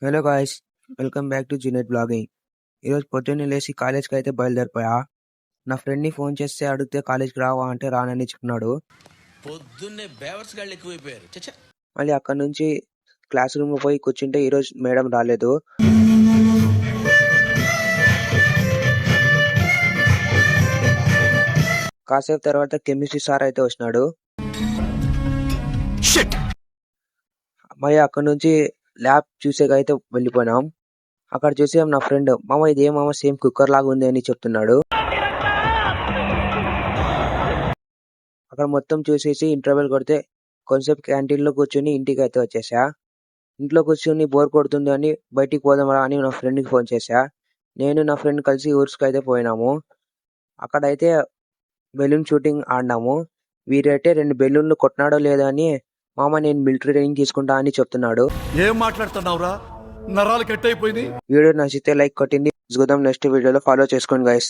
Hello guys, welcome back to junior blogging. ఈరోజు పొద్దున్నే లేచి కాలేజ్కి అయితే బయలుదేరిపోయా. నా ఫ్రెండ్ని ఫోన్ చేస్తే అడిగితే కాలేజ్కి రావా అంటే రానని చెప్పినాడు. పొద్దున్నే బేవర్స్ గాళ్ళు ఎక్కువైపోయారు. చచ్చా. మళ్ళీ అక్కడ నుంచి క్లాస్ రూమ్ పోయి కూర్చుంటే ఈరోజు మేడం రాలేదు. కాసేపు తర్వాత కెమిస్ట్రీ సార్ అయితే వచ్చినాడు. మళ్ళీ అక్కడ నుంచి ల్యాబ్ చూసేకైతే వెళ్ళిపోయినాం. అక్కడ చూసే నా ఫ్రెండ్, మామ ఇదేం మామ సేమ్ కుక్కర్ లాగా ఉంది అని చెప్తున్నాడు. అక్కడ మొత్తం చూసేసి ఇంటర్వెల్ కొడితే కొంచెంసేపు క్యాంటీన్లో కూర్చొని ఇంటికి అయితే వచ్చేసా. ఇంట్లో కూర్చొని బోర్ కొడుతుంది అని బయటికి పోదామరా అని నా ఫ్రెండ్కి ఫోన్ చేశా. నేను నా ఫ్రెండ్ కలిసి ఊర్స్కి అయితే పోయినాము. అక్కడైతే బెలూన్ షూటింగ్ ఆడినాము. వీరైతే 2 బెలూన్లు కొట్టినాడో లేదో అని, మామ నేను మిలిటరీ ట్రైనింగ్ తీసుకుంటా అని చెప్తున్నాడు. ఏం మాట్లాడుతున్నావురా, నరాలు కట్ అయిపోయింది. వీడియో నచ్చితే లైక్ కొట్టింది. చూద్దాం నెక్స్ట్ వీడియోలో. ఫాలో చేసుకోండి గైస్.